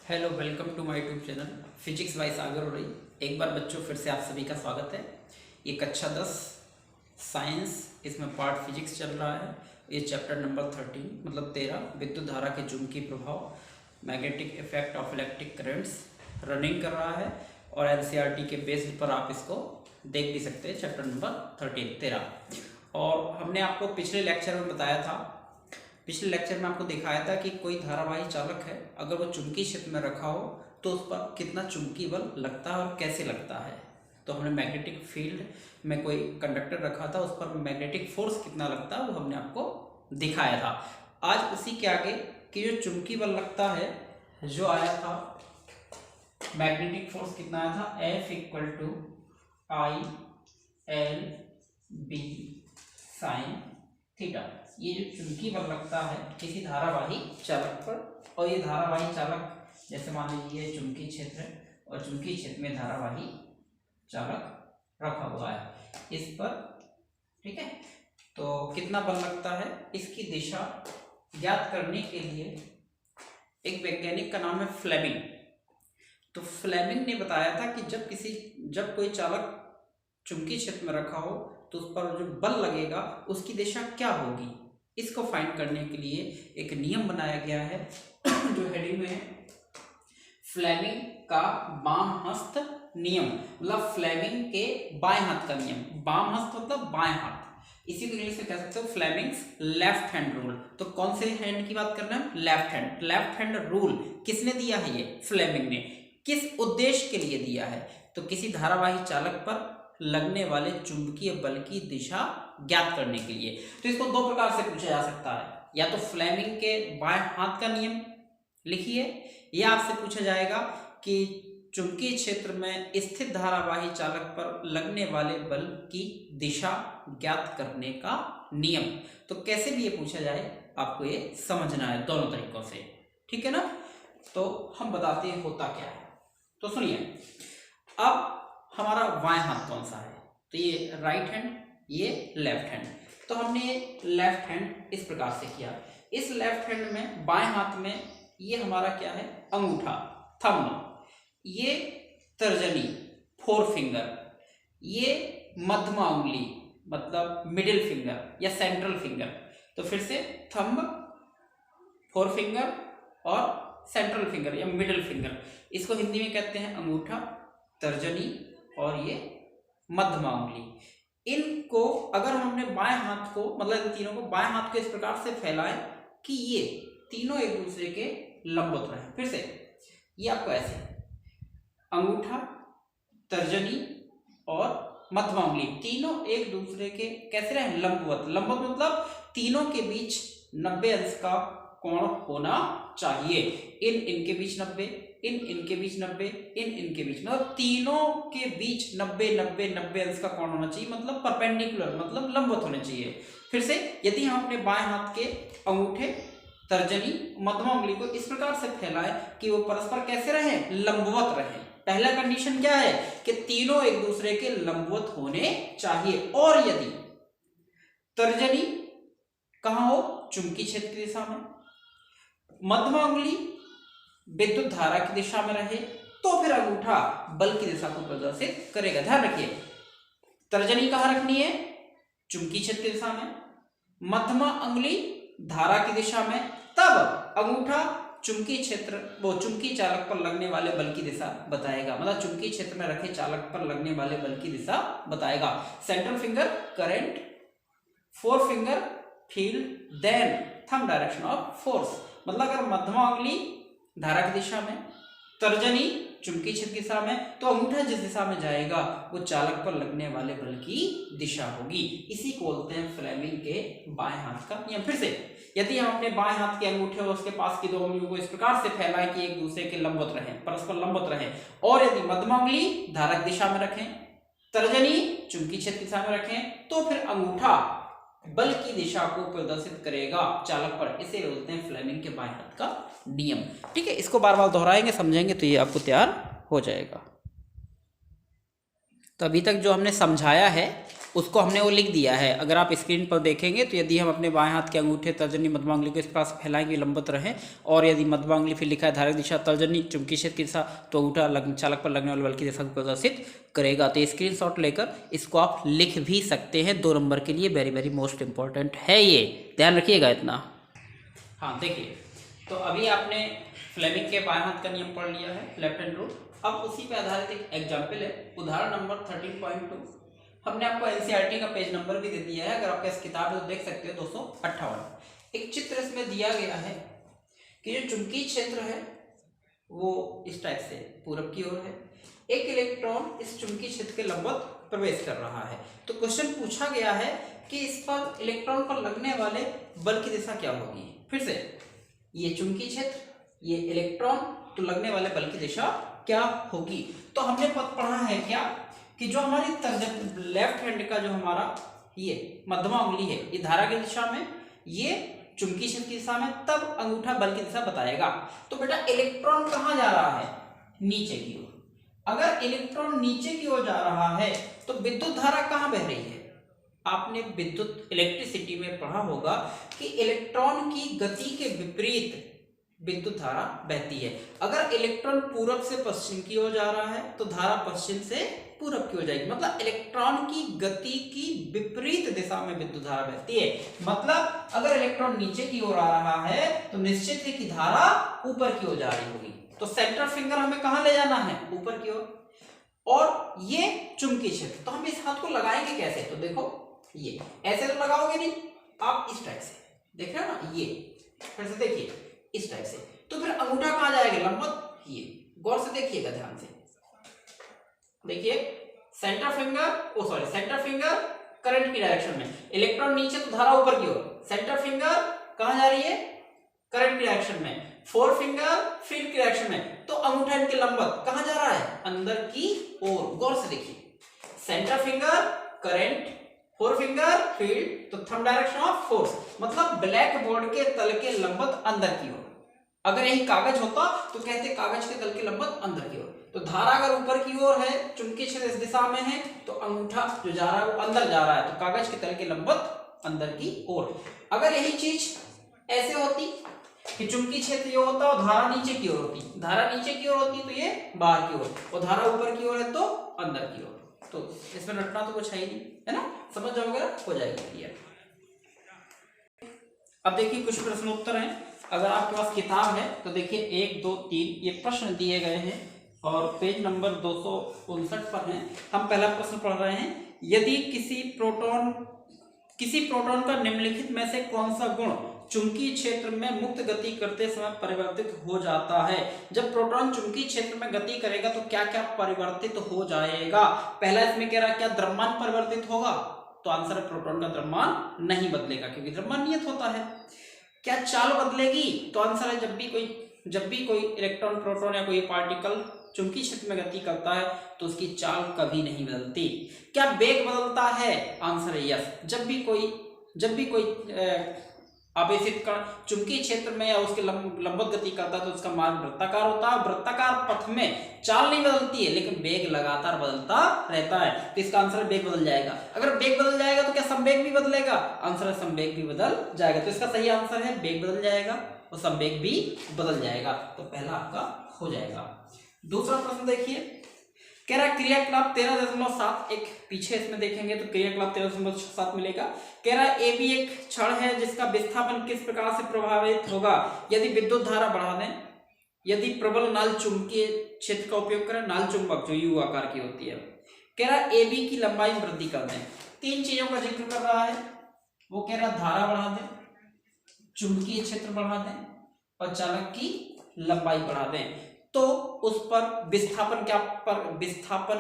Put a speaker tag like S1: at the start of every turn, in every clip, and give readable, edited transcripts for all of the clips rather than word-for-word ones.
S1: Hello, welcome to my YouTube channel physics by Sagar हो रही। एक बार बच्चों फिर से आप सभी का स्वागत है। ये कक्षा 10 साइंस, इसमें पार्ट फिजिक्स चल रहा है। ये चैप्टर नंबर 13 मतलब 13 विद्युत धारा के चुंबकीय प्रभाव, magnetic effect of electric currents running कर रहा है। और एनसीईआरटी के बेस पर आप इसको देख भी सकते हैं। Chapter number 13। और हमने आपको पिछले लेक्चर में बताया था, पिछले लेक्चर में आपको दिखाया था कि कोई धारावाही चालक है, अगर वो चुंबकीय क्षेत्र में रखा हो तो उस पर कितना चुंबकीय बल लगता है और कैसे लगता है। तो हमने मैग्नेटिक फील्ड में कोई कंडक्टर रखा था, उस पर मैग्नेटिक फोर्स कितना लगता है वो हमने आपको दिखाया था। आज उसी के आगे कि जो चुंबकीय बल लगता है, जो आया था मैग्नेटिक फोर्स कितना आया था, F = I L B sin theta. ये जो चुंबकीय बल लगता है किसी धारावाही चालक पर, और ये धारावाही चालक जैसे मान लीजिए चुंबकीय क्षेत्र है और चुंबकीय क्षेत्र में धारावाही चालक रखा हुआ है इस पर, ठीक है। तो कितना बल लगता है, इसकी दिशा ज्ञात करने के लिए एक वैज्ञानिक का नाम है फ्लेमिंग। तो फ्लेमिंग ने बताया था कि जब कोई चालक चुंबकीय क्षेत्र में रखा हो तो उस पर जो बल लगेगा उसकी दिशा क्या होगी। इसको फाइंड करने के लिए एक नियम बनाया गया है जो हेडिंग में है, फ्लेमिंग का बाम हस्त नियम, मतलब फ्लेमिंग के बाएं हाथ का नियम। बाम हस्त मतलब बाएं हाथ, इसी को इंग्लिश में कह सकते हो फ्लेमिंग्स लेफ्ट हैंड रूल। तो कौन से हैंड की बात कर रहे हैं, left hand. Left hand rule किसने दिया है, ये फ्लेमिंग ने। किस उद्देश्य के लिए दिया है, तो किसी धारावाही चालक पर लगने वाले चुंबकीय बल की दिशा ज्ञात करने के लिए। तो इसको दो प्रकार से पूछा जा सकता है, या तो फ्लेमिंग के बाएं हाथ का नियम लिखिए, या आपसे पूछा जाएगा कि चुंबकीय क्षेत्र में स्थित धारावाही चालक पर लगने वाले बल की दिशा ज्ञात करने का नियम। तो कैसे भी ये पूछा जाए आपको ये समझना है दोनों तरीकों से, ठीक है ना। तो हम बताते हैं होता क्या है। तो सुनिए, अब हमारा बाएं हाथ कौन सा है, तो ये राइट हैंड, ये लेफ्ट हैंड। तो हमने लेफ्ट हैंड इस प्रकार से किया। इस लेफ्ट हैंड में बाएं हाथ में ये हमारा क्या है, अंगूठा, थंब, ये तर्जनी, फोर फिंगर, ये मध्यमा उंगली मतलब मिडिल फिंगर या सेंट्रल फिंगर। तो फिर से थंब, फोर फिंगर और सेंट्रल फिंगर या मिडिल फिंगर, इसको हिंदी में कहते हैं अंगूठा, तर्जनी और ये मध्यमा उंगली। इनको अगर हमने बाएं हाथ को, मतलब इन तीनों को बाएं हाथ को इस प्रकार से फैलाएं कि ये तीनों एक दूसरे के लंबवत रहें। फिर से ये आपको ऐसे अंगूठा, तर्जनी और मध्यमा उंगली तीनों एक दूसरे के कैसे रहें, लंबवत। लंबवत मतलब तीनों के बीच 90 अंश का कोण होना चाहिए। इनके बीच 90, इनके बीच 90, इनके बीच, मतलब तीनों के बीच 90 अंश का कोण होना चाहिए, मतलब परपेंडिकुलर मतलब लंबवत होने चाहिए। फिर से यदि हम अपने बाएं हाथ के अंगूठे, तर्जनी, मध्यमा उंगली को इस प्रकार से फैलाएं कि वो परस्पर कैसे रहे, लंबवत रहे। पहला कंडीशन क्या है कि तीनों एक दूसरे के लंबवत होने चाहिए। और यदि तर्जनी कहां हो, चुंबकीय क्षेत्र की दिशा में, मध्यमा उंगली विद्युत धारा की दिशा में रहे, तो फिर अंगूठा बल की दिशा को प्रदर्शित करेगा। ध्यान रखिए, तर्जनी कहां रखनी है, चुंबकीय क्षेत्र की दिशा में, मध्यमा उंगली धारा की दिशा में, तब अंगूठा चुंबकीय क्षेत्र, वो चुंबकीय चालक पर लगने वाले बल की दिशा बताएगा, मतलब चुंबकीय क्षेत्र में रखे चालक पर लगने वाले बल की दिशा बताएगा। Central finger current, forefinger field, then thumb direction of force. मतलब अगर मध्यमा उंगली धारा की दिशा में, तर्जनी चुंबकीय क्षेत्र की दिशा में, तो अंगूठा जिस दिशा में जाएगा वो चालक पर लगने वाले बल की दिशा होगी। इसी को बोलते हैं फ्लेमिंग के बाएं हाथ का नियम। फिर से यदि हम अपने बाएं हाथ के अंगूठे और उसके पास की दो उंगलियों को इस प्रकार से फैलाएं कि एक दूसरे के लंबवत रहें, परस्पर लंबवत रहें, और यदि मध्यमा उंगली धारा की दिशा में रखें, तर्जनी चुंबकीय क्षेत्र की दिशा में रखें, तो फिर अंगूठा बल की दिशा को प्रदर्शित करेगा चालक पर। इसे बोलते हैं फ्लेमिंग के बाएं हाथ का नियम, ठीक है। इसको बार बार दोहराएंगे, समझेंगे तो ये आपको तैयार हो जाएगा। तो अभी तक जो हमने समझाया है उसको हमने वो लिख दिया है। अगर आप स्क्रीन पर देखेंगे तो यदि हम अपने बाएं हाथ के अंगूठे तर्जनी मध्यमा उंगली को इस प्रकार से फैलाएंगे लंबवत रहें, और यदि मध्यमा उंगली फिर लिखा है धारक दिशा तर्जनी चुंबकीय क्षेत्र की दिशा, तो अंगूठा चालक पर लगने वाले बल की दिशा को प्रदर्शित करेगा। तो स्क्रीनशॉट लेकर इसको आप लिख भी सकते हैं 2 नंबर के लिए। वेरी वेरी मोस्ट इंपॉर्टेंट है ये, ध्यान रखिएगा इतना। हाँ देखिए, तो अभी आपने फ्लेमिंग के बाएं हाथ का नियम पढ़ लिया है, लेफ्ट हैंड रूल। अब उसी पे आधारित एक एग्जाम्पल है, उदाहरण नंबर 13.2। हमने आपको एनसीईआरटी का पेज नंबर भी दे दिया है, अगर आपके पास किताब है तो देख सकते हो 258। एक चित्र इसमें दिया गया है कि जो चुंबकीय क्षेत्र है वो इस टाइप से पूरब की ओर है, एक इलेक्ट्रॉन इस चुंबकीय क्षेत्र के लंबवत प्रवेश कर रहा है। तो क्वेश्चन पूछा गया है कि इस पर इलेक्ट्रॉन पर लगने वाले बल की दिशा क्या होगी। फिर से, ये चुंबकीय क्षेत्र, ये इलेक्ट्रॉन, तो लगने वाले बल की दिशा क्या होगी। तो हमने पढ़ा है क्या कि जो हमारी लेफ्ट हैंड का जो हमारा ये मध्यमा उंगली है, ये धारा की दिशा में, ये चुंबकीय क्षेत्र की दिशा में, तब अंगूठा बल की दिशा बताएगा। तो बेटा इलेक्ट्रॉन कहाँ जा रहा है? नीचे की ओर। अगर इलेक्ट्रॉन नीचे की ओर जा रहा है तो विद्युत धारा कहाँ बह रही है? आपने विद्युत इलेक्ट्रिसिटी में पढ़ा होगा कि इलेक्ट्रॉन की गति के विपरीत विद्युत धारा बहती है। अगर इलेक्ट्रॉन पूरब से पश्चिम की ओर जा रहा है तो धारा पश्चिम से पूरब की ओर जाएगी। मतलब इलेक्ट्रॉन की गति की विपरीत दिशा में विद्युत धारा बहती है। मतलब अगर इलेक्ट्रॉन नीचे की ओर आ रहा है तो निश्चित है कि धारा ऊपर की ओर जा रही होगी। तो सेंटर फिंगर हमें कहां ले जाना है? ऊपर की ओर। और ये चुंबकीय क्षेत्र, तो हम इस हाथ को लगाएंगे कैसे? तो देखो, ये ऐसे तो लगाओगे नहीं, आप इस टाइप से देख रहे हो ना, ये फिर से देखिए इस टाइप से। तो फिर अंगूठा कहां जाएगा? लंबवत। ये गौर से देखिएगा, ध्यान से देखिए, सेंटर फिंगर करंट की डायरेक्शन में, इलेक्ट्रॉन नीचे तो धारा ऊपर की ओर, सेंटर फिंगर कहां जा रही है? करंट की डायरेक्शन में, फोर फिंगर फील्ड की डायरेक्शन में। तो अंगूठा इनके लंबवत कहां जा रहा है? अंदर की ओर। गौर से देखिए, centre finger current, forefinger field, तो थंब डायरेक्शन ऑफ फोर्स, मतलब ब्लैक बोर्ड के तल के लंबवत अंदर की ओर। अगर यही कागज होता तो कहते कागज के तल के लंबवत अंदर की ओर। तो धारा अगर ऊपर की ओर है, चुंबकीय क्षेत्र इस दिशा में है, तो अंगूठा जो जा रहा है वो अंदर जा रहा है, तो कागज के तल के लंबवत अंदर की ओर। अगर यही चीज ऐसे होती कि चुंबकीय क्षेत्र ये होता और धारा नीचे की ओर होती, धारा नीचे की ओर होती तो ये बाहर की ओर, और धारा ऊपर की ओर है तो अंदर की ओर। तो इसमें रटना तो कुछ है ही नहीं, है ना, समझ जाओगे, हो जाएगी क्लियर। अब देखिए कुछ प्रश्न उत्तर हैं। अगर आपके पास किताब है तो देखिए 1, 2, 3 ये प्रश्न दिए गए हैं और पेज नंबर 259 पर है। हम पहला प्रश्न पढ़ रहे हैं, यदि किसी प्रोटॉन का निम्नलिखित में से कौन सा गुण चुंबकीय क्षेत्र में मुक्त गति करते समय परिवर्तित हो जाता है। जब प्रोटॉन चुंबकीय क्षेत्र में गति करेगा तो क्या क्या परिवर्तित हो जाएगा। पहला इसमें कह रहा है क्या द्रव्यमान परिवर्तित होगा, तो आंसर है प्रोटॉन का द्रव्यमान नहीं बदलेगा क्योंकि द्रव्यमान नियत होता है। क्या चाल बदलेगी, तो आंसर है जब भी कोई इलेक्ट्रॉन प्रोटॉन या कोई पार्टिकल चुंबकीय क्षेत्र में गति करता है तो उसकी चाल कभी नहीं बदलती। क्या वेग बदलता है, आंसर है यस। जब भी कोई आवेशित कण चुंबकीय क्षेत्र में या उसके लंबवत गति करता है तो उसका मार्ग वृत्ताकार होता है। वृत्ताकार पथ में चाल नहीं बदलती है लेकिन वेग लगातार बदलता रहता है, तो इसका आंसर वेग बदल जाएगा। अगर वेग बदल जाएगा तो क्या संवेग भी बदलेगा, आंसर है संवेग भी बदल जाएगा। तो इसका सही आंसर है वेग बदल जाएगा और संवेग भी बदल जाएगा, तो पहला आपका हो जाएगा। दूसरा प्रश्न देखिए, कह रहा है क्रियाकलाप 13.7, एक पीछे इसमें देखेंगे तो क्रियाकलाप 13.7 मिलेगा। कह रहा है ए भी एक क्षण है जिसका विस्थापन किस प्रकार से प्रभावित होगा यदि विद्युत धारा बढ़ा दें, यदि प्रबल नाल चुंबकीय क्षेत्र का उपयोग करें, नाल चुंबक जो यू आकार की होती है। कह रहा है ए बी की लंबाई में वृद्धि कर दें। 3 चीजों का जिक्र कर रहा है, वो कह रहा है धारा बढ़ा दें, चुंबकीय क्षेत्र बढ़ा दें और चालक की लंबाई बढ़ा दें, तो उस पर विस्थापन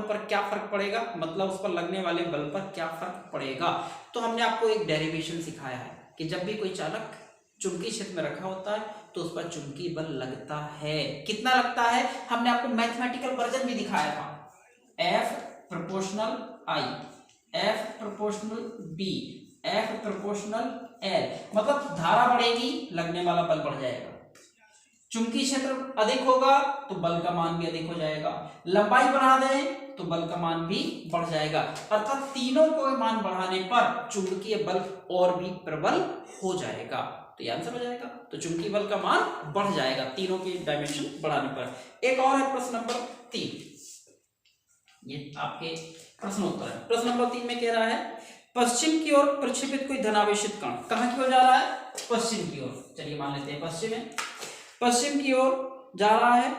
S1: पर क्या फर्क पड़ेगा, मतलब उस पर लगने वाले बल पर क्या फर्क पड़ेगा। तो हमने आपको एक डेरिवेशन सिखाया है कि जब भी कोई चालक चुंबकीय क्षेत्र में रखा होता है तो उस पर चुंबकीय बल लगता है। कितना लगता है, हमने आपको मैथमेटिकल वर्जन भी दिखाया था, F proportional I, F proportional B, F proportional L, मतलब धारा बढ़ेगी लगने वाला बल बढ़ जाएगा, चुंबकीय क्षेत्र अधिक होगा तो बल का मान भी अधिक हो जाएगा, लंबाई बढ़ा दें तो बल का मान भी बढ़ जाएगा। अर्थात तीनों को मान बढ़ाने पर चुंबकीय बल और भी प्रबल हो जाएगा। तो ये आंसर हो जाएगा। तो चुंबकीय बल का मान बढ़ जाएगा तीनों की डायमेंशन बढ़ाने पर। एक और है प्रश्न नंबर 3, ये आपके प्रश्नोत्तर है। प्रश्न नंबर 3 में कह रहा है पश्चिम की ओर प्रक्षेपित कोई धनावेशित कण कहां की ओर जा रहा है? पश्चिम की ओर। चलिए मान लेते हैं पश्चिम है, पश्चिम की ओर जा रहा है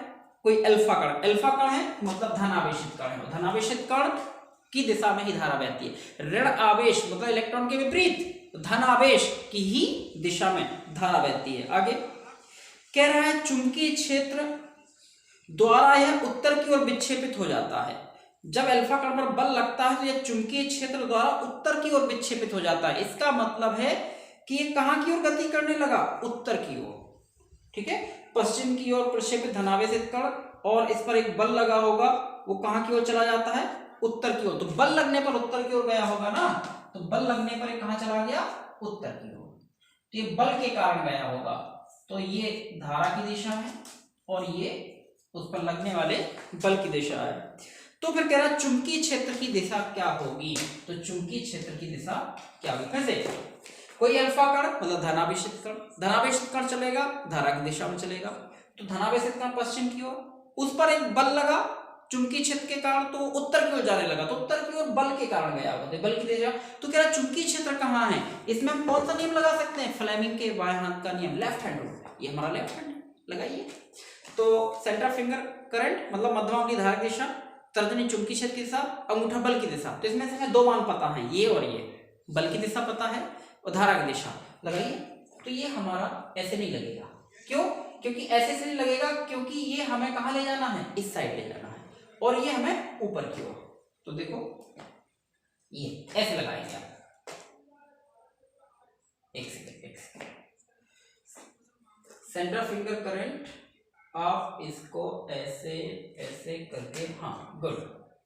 S1: कोई अल्फा कण। अल्फा कण है मतलब धनावेशित कण है। धनावेशित कण की दिशा में ही धारा बहती है। ऋण आवेश मतलब इलेक्ट्रॉन के विपरीत धन आवेश की ही दिशा में धारा बहती है। आगे कह रहा है चुंबकीय क्षेत्र द्वारा यह उत्तर की ओर विक्षेपित हो जाता है। जब अल्फा कण पर बल लगता है तो यह चुंबकीय क्षेत्र द्वारा उत्तर की ओर विक्षेपित हो जाता है। इसका मतलब है कि ये कहां की ओर गति करने लगा? उत्तर की ओर। ठीक है, पश्चिम की ओर प्रक्षेपित धनावेशित कण और इस पर एक बल लगा होगा, वो कहां की ओर चला जाता है? उत्तर की ओर। तो बल लगने पर उत्तर की ओर गया होगा ना, तो बल लगने पर कहां चला गया? उत्तर की ओर। तो ये बल के कारण गया होगा। तो ये धारा की दिशा है और ये उस पर लगने वाले बल की दिशा है। तो फिर कह रहा है चुंबकीय क्षेत्र की दिशा क्या होगी? तो चुंबकीय क्षेत्र की दिशा क्या होगी? फिर से कोई अल्फा कण मतलब धनावेशित कण, धनावेशित कण चलेगा धारा की दिशा में चलेगा। तो धनावेशित कण पश्चिम की ओर, उस पर एक बल लगा चुंबकीय क्षेत्र के कारण, तो उत्तर की ओर जाने लगा। तो उत्तर की ओर बल के कारण गया होगा, बल की दिशा। तो कह रहा है चुंबकीय क्षेत्र कहाँ है? इसमें हम कौन सा नियम लगा सकते हैं? फ्लेमिंग के बाएं हाथ का नियम, लेफ्ट हैंड रूल। ये हमारा लेफ्ट हैंड लगाइए। तो सेंटर फिंगर करंट मतलब मध्यमा की धारा की दिशा, तर्जनी चुंबकीय क्षेत्र की दिशा, अंगूठा बल की दिशा। तो इसमें से हमें दो मान पता है, ये और ये। बल की दिशा पता है और धारा की दिशा लगाइए। तो ये हमारा ऐसे नहीं लगेगा। क्यों? क्योंकि ऐसे से नहीं लगेगा, क्योंकि ये हमें कहाँ ले जाना है? इस साइड ले जाना है और ये हमें ऊपर की ओर। तो देखो ये ऐसे लगाएंगे आप। एक सेकंड। सेंटर फिंगर करंट आप इसको ऐसे ऐसे करके, हाँ गुड,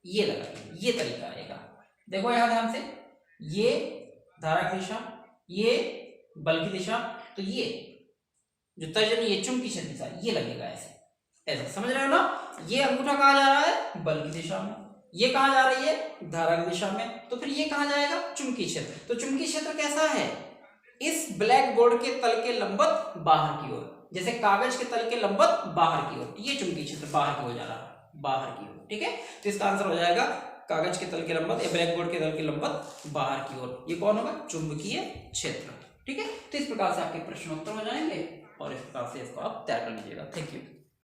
S1: ये लगाइए। ये तरीका रहेगा। देखो यहां ध्यान से, ये धारा की दिशा, ये बल की दिशा। तो ये जो तर्जनी, ये चुंबकीय क्षेत्र दिशा, ये लगेगा ऐसे ऐसे। समझ रहे हो ना? ये अंगूठा कहाँ जा रहा है? बल की दिशा में। ये कहाँ जा रही है? धारा की दिशा में। तो फिर ये कहाँ जाएगा? चुंबकीय क्षेत्र। तो चुंबकीय क्षेत्र कैसा है? इस ब्लैक बोर्ड के तल के लंबवत बाहर की ओर, जैसे कागज के तल के लंबवत बाहर की ओर। ये चुंबकीय क्षेत्र बाहर की ओर जा रहा है, बाहर की ओर। ठीक है, तो इसका आंसर हो जाएगा कागज के तल के लंबवत या ब्लैक बोर्ड के तल के लंबवत बाहर की ओर। ये कौन होगा? चुंबकीय क्षेत्र। ठीक है, तो इस प्रकार से आपके प्रश्नोत्तर हो जाएंगे और इस प्रकार से इसको आप तैयार कर लीजिएगा। Thank you.